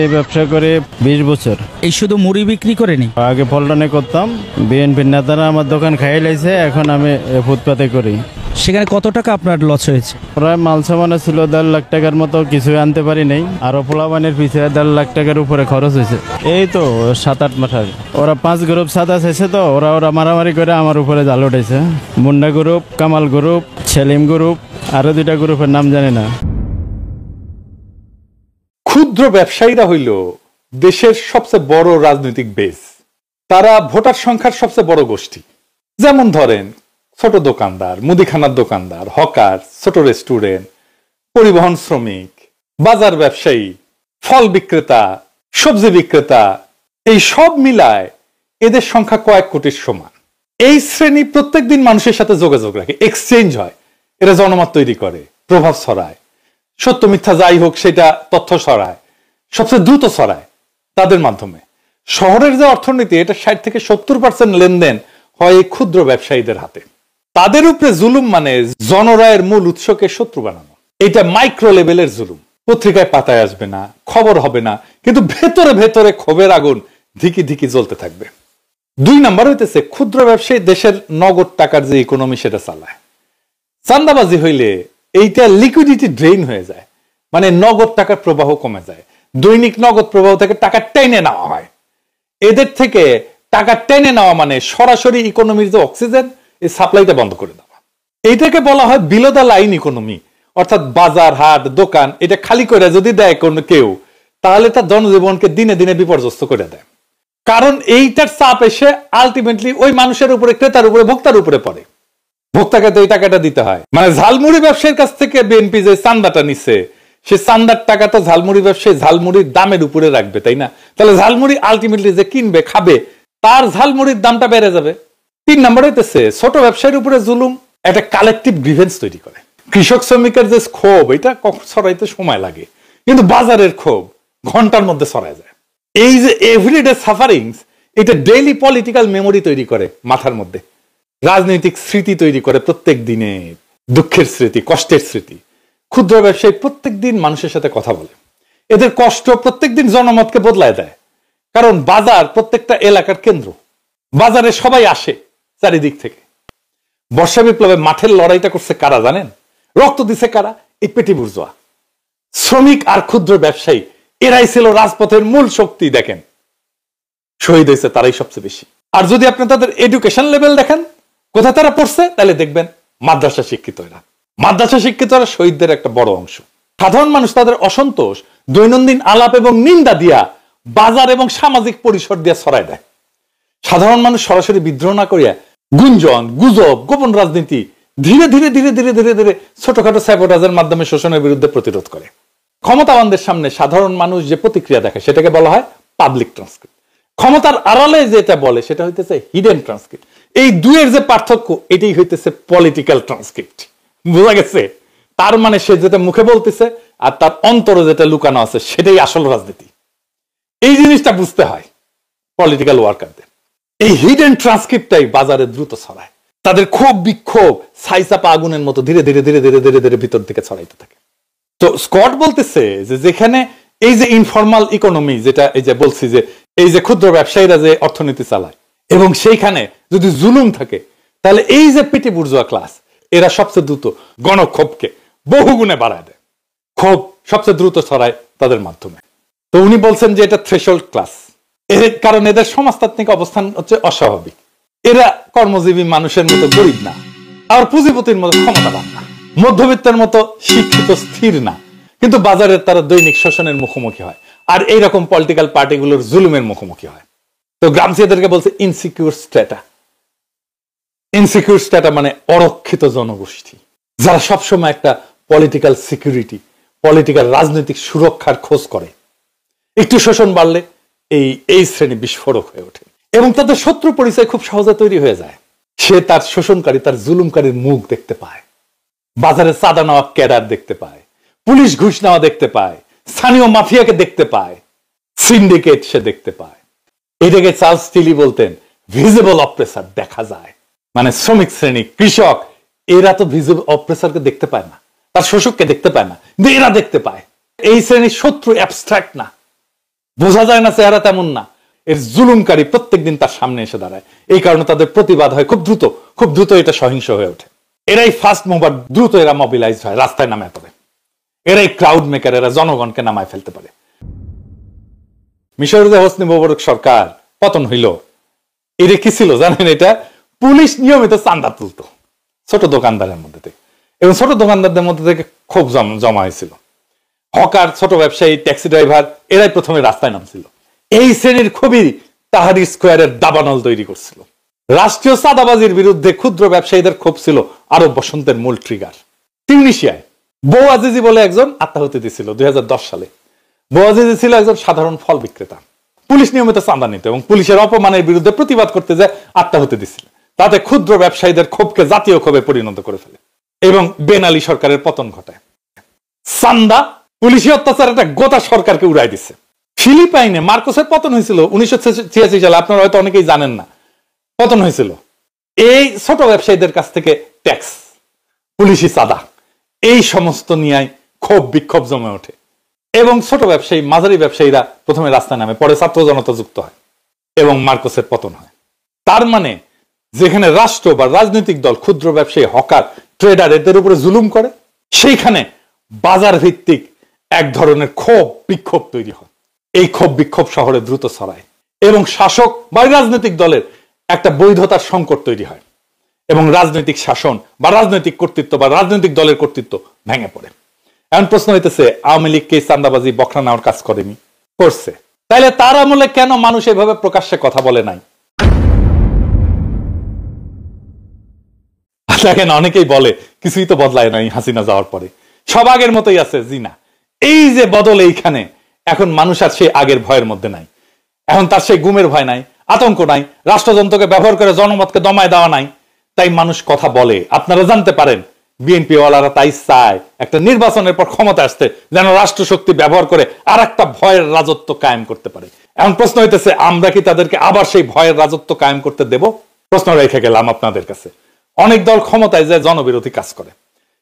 এই ব্যবসা করে 20 বছর। এই শুধু মুড়ি বিক্রি করেনি, আগে পল্টনে করতাম, বিএনপির নেতারা আমার দোকান খাইয়ে লাইছে, এখন আমি ফুটপাতে করি। সেখানে কত টাকা আপনার লস হয়েছে? প্রায় মাল সামানে ছিল 1.5 লাখ টাকার মতো, কিছু আনতে পারি নাই। আরো পোলাবানের পিছিয়ে 1.5 লাখ টাকার উপরে খরচ হয়েছে। এই তো 7-8 মাস আগে ওরা 5 গ্রুপ সাদা চাইছে, তো ওরা মারামারি করে আমার উপরে জাল উঠেছে। Munda group, Kamal group, Selim group, আরো 2টা গ্রুপের নাম জানি না। ক্ষুদ্র ব্যবসায়ীরা হইল দেশের সবচেয়ে বড় রাজনৈতিক বেস। তারা ভোটার সংখ্যার সবচেয়ে বড় গোষ্ঠী। যেমন ধরেন ছোট দোকানদার, মুদিখানার দোকানদার, হকার, ছোট রেস্টুরেন্ট, পরিবহন শ্রমিক, বাজার ব্যবসায়ী, ফল বিক্রেতা, সবজি বিক্রেতা, এই সব মিলায় এদের সংখ্যা কয়েক কোটির সমান। এই শ্রেণী প্রত্যেক দিন মানুষের সাথে যোগাযোগ রাখে, এক্সচেঞ্জ হয়, এরা জনমত তৈরি করে, প্রভাব ছড়ায়, সত্য মিথ্যা যাই হোক সেটা তথ্য ছড়ায়, সবচেয়ে দ্রুত ছড়ায় তাদের মাধ্যমে। শহরের যে অর্থনীতি, এটা 60 থেকে 70% লেনদেন হয় এই ক্ষুদ্র ব্যবসায়ীদের হাতে। তাদের উপরে জুলুম মানে জনরায়ের মূল উৎসকে শত্রু বানানো। এটা মাইক্রো লেভেলের জুলুম। পত্রিকায় পাতায় আসবে না, খবর হবে না, কিন্তু ভেতরে ভেতরে ক্ষোভের আগুন ধিকি ধিকি জ্বলতে থাকবে। 2 নাম্বার হইতেছে ক্ষুদ্র ব্যবসায়ী দেশের নগদ টাকার যে ইকোনমি সেটা চালায়। চান্দাবাজি হইলে এইটা লিকুইডিটি ড্রেইন হয়ে যায়, মানে নগদ টাকার প্রবাহ কমে যায়। দৈনিক নগদ প্রবাহ থেকে টাকা টেনে নেওয়া হয়। এদের থেকে টাকা টেনে নেওয়া মানে সরাসরি ইকোনমির যে অক্সিজেন, এই সাপ্লাইটা বন্ধ করে দেওয়া। এইটাকে বলা হয় বিলো দ্য লাইন ইকোনমি। অর্থাৎ বাজার, হাট, দোকান এটা খালি করে যদি দেয় কোনো কেউ, তাহলে তার জনজীবনকে দিনে দিনে বিপর্যস্ত করে দেয়। কারণ এইটার চাপ এসে আলটিমেটলি ওই মানুষের উপরে, ক্রেতার উপরে, ভোক্তার উপরে পড়ে। ভোক্তাকে তো এই টাকাটা দিতে হয়। মানে ঝালমুড়ি ব্যবসায়ীর কাছ থেকে বিএনপি যে চান্দাটা নিচ্ছে, সে চান্দার টাকা তো ঝালমুড়ি ব্যবসায়ী ঝালমুড়ির দামের উপরে রাখবে, তাই না? তাহলে ঝালমুড়ি আলটিমেটলি যে কিনবে, খাবে, তার ঝালমুড়ির দামটা বেড়ে যাবে। 3 নাম্বার হইতেছে ছোট ব্যবসায়ীর উপরে জুলুম একটা কালেকটিভ গ্রিভেন্স তৈরি করে। কৃষক শ্রমিকের যে ক্ষোভ, এটা ছড়াইতে সময় লাগে, কিন্তু বাজারের ক্ষোভ ঘন্টার মধ্যে ছড়ায় যায়। এই যে এভরিডে সাফারিংস, এটা ডেইলি পলিটিক্যাল মেমোরি তৈরি করে মাথার মধ্যে, রাজনৈতিক স্মৃতি তৈরি করে। প্রত্যেক দিনে দুঃখের স্মৃতি, কষ্টের স্মৃতি। ক্ষুদ্র ব্যবসায়ী প্রত্যেক দিন মানুষের সাথে কথা বলে, এদের কষ্ট প্রত্যেক দিন জনমতকে বদলায় দেয়। কারণ বাজার প্রত্যেকটা এলাকার কেন্দ্র, বাজারে সবাই আসে চারিদিক থেকে। বর্ষা বিপ্লবে মাঠের লড়াইটা করছে কারা জানেন? রক্ত দিছে কারা? এই পেটি বুর্জোয়া, শ্রমিক আর ক্ষুদ্র ব্যবসায়ী, এরাই ছিল রাজপথের মূল শক্তি। দেখেন শহীদ হয়েছে তারাই সবচেয়ে বেশি। আর যদি আপনি তাদের এডুকেশন লেভেল দেখেন, কোথায় তারা পড়ছে, তাহলে দেখবেন মাদ্রাসা শিক্ষিত এরা। মাদ্রাসা শিক্ষিতরা শহীদদের একটা বড় অংশ। সাধারণ মানুষ তাদের অসন্তোষ দৈনন্দিন আলাপ এবং নিন্দা দিয়া, বাজার এবং সামাজিক পরিসর দিয়া ছড়ায় দেয়। সাধারণ মানুষ সরাসরি বিদ্রোহ না করিয়া গুঞ্জন, গুজব, গোপন রাজনীতি ধীরে ধীরে ধীরে ধীরে ধীরে ধীরে ছোটখাটো স্যাবোটাজের মাধ্যমে শোষণের বিরুদ্ধে প্রতিরোধ করে। ক্ষমতাবানদের সামনে সাধারণ মানুষ যে প্রতিক্রিয়া দেখায়, সেটাকে বলা হয় পাবলিক ট্রান্সক্রিপ্ট। ক্ষমতার আড়ালে যেটা বলে, সেটা হইতেছে হিডেন ট্রান্সক্রিপ্ট। এই দুয়ের যে পার্থক্য, এটাই হইতেছে পলিটিক্যাল ট্রান্সক্রিপ্ট। বোঝা গেছে? তার মানে সে যেটা মুখে বলতেছে আর তার অন্তরে যেটা লুকানো আছে, সেটাই আসল রাজনীতি। এই জিনিসটা বুঝতে হয় পলিটিক্যাল ওয়ার্কারদের। এই হিডেন ট্রান্সক্রিপ্টটাই বাজারে দ্রুত ছড়ায়। তাদের ক্ষোভ বিক্ষোভ ছাইচাপা আগুনের মতো ধীরে ধীরে ধীরে ধীরে ধীরে ধীরে ভিতর দিকে ছড়াইতে থাকে। তো স্কট বলতেছে যে যেখানে এই যে ইনফরমাল ইকোনমি, যেটা এই যে বলছি যে এই যে ক্ষুদ্র ব্যবসায়ীরা যে অর্থনীতি চালায়, এবং সেইখানে যদি জুলুম থাকে, তাহলে এই যে পেটি বুর্জোয়া ক্লাস, এরা সবচেয়ে দ্রুত গণক্ষোভকে বহুগুণে বাড়ায় দেয়। ক্ষোভ সবচেয়ে দ্রুত ছড়ায় তাদের মাধ্যমে। তো উনি বলছেন যে এটা থ্রেশহোল্ড ক্লাস, এর কারণ এদের সমাজতাত্ত্বিক অবস্থান হচ্ছে অস্বাভাবিক। এরা কর্মজীবী মানুষের মতো গরিব না, আর পুঁজিপতির মতো ক্ষমতাবান না, মধ্যবিত্তের মতো শিক্ষিত স্থির না, কিন্তু বাজারের তারা দৈনিক শোষণের মুখোমুখি হয়, আর এইরকম পলিটিক্যাল পার্টিগুলোর জুলুমের মুখোমুখি হয়। তো গ্রামসিদেরকে বলছে ইনসিকিউর স্ট্যাটা। ইনসিকিউর স্ট্যাটা মানে অরক্ষিত জনগোষ্ঠী, যারা সবসময় একটা পলিটিক্যাল সিকিউরিটি, পলিটিক্যাল রাজনৈতিক সুরক্ষার খোঁজ করে। একটু শোষণ বাড়লে এই শ্রেণী বিস্ফোরক হয়ে ওঠে, এবং তাদের শত্রু পরিচয় খুব সহজে তৈরি হয়ে যায়। সে তার শোষণকারী, তার জুলুমকারীর মুখ দেখতে পায়, বাজারে চাঁদা নেওয়া ক্যাডার দেখতে পায়, পুলিশ ঘুষ নেওয়া দেখতে পায়, স্থানীয় মাফিয়াকে দেখতে পায়, সিন্ডিকেট সে দেখতে পায়। এটাকে চার্লস টিলি বলতেন ভিজিবল অপ্রেসার। দেখা যায় মানে শ্রমিক শ্রেণী, কৃষক, এরা তো ভিজিবল অপ্রেসারকে দেখতে পায় না, তার শোষককে দেখতে পায় না, কিন্তু এরা দেখতে পায়। এই শ্রেণীর শত্রু অ্যাবস্ট্রাক্ট না, বোঝা যায় না চেহারা তেমন না, এর জুলুমকারী প্রত্যেকদিন তার সামনে এসে দাঁড়ায়। এই কারণে তাদের প্রতিবাদ হয় খুব দ্রুত এটা সহিংস হয়ে ওঠে। এরাই ফার্স্ট মুভার, দ্রুত এরা মোবিলাইজ হয়, রাস্তায় নামে পড়ে। এরাই ক্রাউড মেকার, এরা জনগণকে নামায় ফেলতে পারে। মিশরের যে হোসনি মোবারক সরকার পতন হইল, এটা কি ছিল জানেন? এটা পুলিশ নিয়মিত চাঁদা তুলত ছোট দোকানদারের মধ্যে থেকে, এবং ছোট দোকানদারদের মধ্যে থেকে খুব জমা হয়েছিল। হকার, ছোট ব্যবসায়ী, ট্যাক্সি ড্রাইভার এরাই প্রথমে রাস্তায় নামছিল। এই শ্রেণীর খুবই তাহারি স্কোয়ারের দাবানল তৈরি করছিল। রাষ্ট্রীয় চাঁদাবাজির বিরুদ্ধে ক্ষুদ্র ব্যবসায়ীদের ক্ষোভ ছিল আরব বসন্তের মূল ট্রিগার। তিউনিসিয়ায় বউ আজিজি বলে একজন আত্মাহুতি দিয়েছিল 2010 সালে। বউ আজিজি ছিল একজন সাধারণ ফল বিক্রেতা। পুলিশ নিয়মিত চাঁদা নিত এবং পুলিশের অপমানের বিরুদ্ধে প্রতিবাদ করতে যায় আত্মাহুতি দিচ্ছিল। তাতে ক্ষুদ্র ব্যবসায়ীদের ক্ষোভকে জাতীয় ক্ষোভে পরিণত করে ফেলে এবং বেন আলী সরকারের পতন ঘটায়। চান্দা, পুলিশি অত্যাচার একটা গোটা সরকারকে উড়াই দিচ্ছে। ফিলিপাইনে মার্কোসের পতন হয়েছিল 1986 সালে, আপনারা হয়তো অনেকেই জানেন না। পতন হয়েছিল এই ছোট ব্যবসায়ীদের কাছ থেকে ট্যাক্স, পুলিশি চাঁদা, এই সমস্ত নিয়ে ক্ষোভ বিক্ষোভ জমে ওঠে এবং ছোট ব্যবসায়ী, মাঝারি ব্যবসায়ীরা প্রথমে রাস্তায় নামে, পরে ছাত্র জনতা যুক্ত হয় এবং মার্কোসের পতন হয়। তার মানে যেখানে রাষ্ট্র বা রাজনৈতিক দল ক্ষুদ্র ব্যবসায়ী, হকার, ট্রেডার এদের উপরে জুলুম করে, সেইখানে বাজার ভিত্তিক এক ধরনের ক্ষোভ বিক্ষোভ তৈরি হয়। এই ক্ষোভ বিক্ষোভ শহরে দ্রুত ছড়ায় এবং শাসক বা রাজনৈতিক দলের একটা বৈধতার সংকট তৈরি হয় এবং রাজনৈতিক শাসন বা রাজনৈতিক কর্তৃত্ব বা রাজনৈতিক দলের কর্তৃত্ব ভেঙে পড়ে। এখন প্রশ্ন হইতেছে, আওয়ামী লীগকে চাঁদাবাজি বখরা নেওয়ার কাজ করেনি? করছে। তাইলে তার আমলে কেন মানুষ এভাবে প্রকাশ্যে কথা বলে নাই? দেখেন, অনেকেই বলে কিছুই তো বদলায় নাই হাসিনা যাওয়ার পরে, সব আগের মতোই আছে। জি না, এই যে বদল, এইখানে এখন মানুষ আর সেই আগের ভয়ের মধ্যে নাই। এখন তার সেই গুমের ভয় নাই, আতঙ্ক নাই, রাষ্ট্রযন্ত্রকে ব্যবহার করে জনমতকে দমায় দেওয়া নাই। তাই মানুষ কথা বলে। আপনারা জানতে পারেন বিএনপি ওয়ালারা তাই চায় একটা নির্বাচনের পর ক্ষমতা আসতে, যেন রাষ্ট্রশক্তি ব্যবহার করে আর একটা ভয়ের রাজত্ব কায়েম করতে পারে। এখন প্রশ্ন হইতেছে, আমরা কি তাদেরকে আবার সেই ভয়ের রাজত্ব কায়েম করতে দেব? প্রশ্ন রেখে গেলাম আপনাদের কাছে। অনেক দল ক্ষমতায় যায় জনবিরোধী কাজ করে,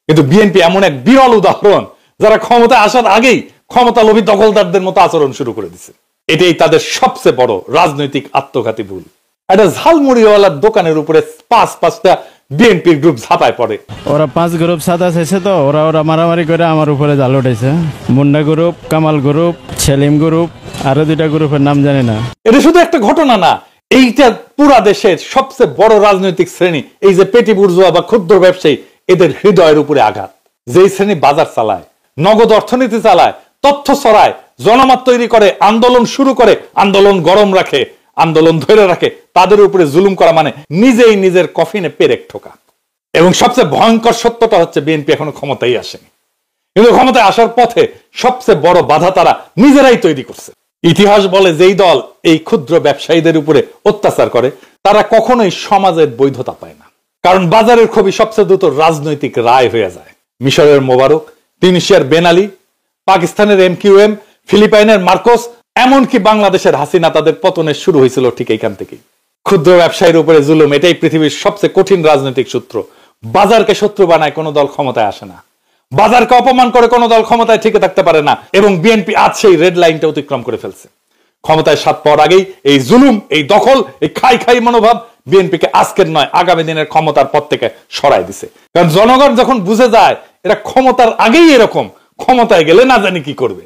কিন্তু বিএনপি এমন এক বিরল উদাহরণ, যারা ক্ষমতায় আসার আগেই ক্ষমতা লোভী দখলদারদের মতো আচরণ শুরু করে দিচ্ছে। এটাই তাদের সবচেয়ে বড় রাজনৈতিক আত্মঘাতী ভুল। একটা ঝালমুড়িওয়ালার দোকানের উপরে পাঁচটা বিএনপির গ্রুপ ঝাঁপায় পড়ে। ওরা 5 গ্রুপ সাদা চাইছে তো ওরা মারামারি করে আমার উপরে জাল উঠেছে। Munda group, Kamal group, Selim group, আরো 2টা গ্রুপের নাম জানি না। এটা শুধু একটা ঘটনা না, এইটা পুরা দেশের সবচেয়ে বড় রাজনৈতিক শ্রেণী, এই যে পেটি বুর্জোয়া বা ক্ষুদ্র ব্যবসায়ী, এদের হৃদয়ের উপরে আঘাত। যেই শ্রেণী বাজার চালায়, নগদ অর্থনীতি চালায়, তথ্য ছড়ায়, জনমত তৈরি করে, আন্দোলন শুরু করে, আন্দোলন গরম রাখে, আন্দোলন ধরে রাখে, তাদের উপরে জুলুম করা মানে নিজেই নিজের কফিনে পেরেক ঠোকা। এবং সবচেয়ে ভয়ঙ্কর সত্যটা হচ্ছে, বিএনপি এখনো ক্ষমতায় আসেনি, কিন্তু ক্ষমতায় আসার পথে সবচেয়ে বড় বাধা তারা নিজেরাই তৈরি করছে। ইতিহাস বলে, যেই দল এই ক্ষুদ্র ব্যবসায়ীদের উপরে অত্যাচার করে, তারা কখনোই সমাজের বৈধতা পায় না। কারণ বাজারের ক্ষোভই সবচেয়ে দ্রুত রাজনৈতিক রায় হয়ে যায়। মিশরের মোবারক, তিউনিসিয়ার বেন আলী, পাকিস্তানের MQM, ফিলিপাইনের মার্কোস, এমনকি বাংলাদেশের হাসিনা, তাদের পতনের শুরু হয়েছিল ঠিক এইখান থেকেই। ক্ষুদ্র ব্যবসায়ীর উপরে জুলুম, এটাই পৃথিবীর সবচেয়ে কঠিন রাজনৈতিক সূত্র। বাজারকে শত্রু বানায় কোনো দল ক্ষমতায় আসে না, বাজারকে অপমান করে কোনো দল ক্ষমতায় টিকে থাকতে পারে না। এবং বিএনপি আজ সেই রেড লাইনটা অতিক্রম করে ফেলছে। ক্ষমতায় 7 পাওয়ার আগেই এই জুলুম, এই দখল, এই খাই মনোভাব বিএনপিকে আজকের নয় আগামী দিনের ক্ষমতার পথ থেকে সরাই দিছে। কারণ জনগণ যখন বুঝে যায় এরা ক্ষমতার আগেই এরকম, ক্ষমতায় গেলে না জানি কি করবে,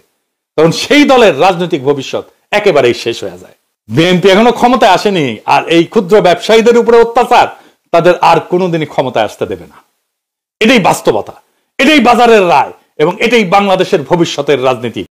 তখন সেই দলের রাজনৈতিক ভবিষ্যৎ একেবারেই শেষ হয়ে যায়। বিএনপি এখনো ক্ষমতায় আসেনি, আর এই ক্ষুদ্র ব্যবসায়ীদের উপরে অত্যাচার তাদের আর কোনোদিনই ক্ষমতায় আসতে দেবে না। এটাই বাস্তবতা, এটাই বাজারের রায় এবং এটাই বাংলাদেশের ভবিষ্যতের রাজনীতি।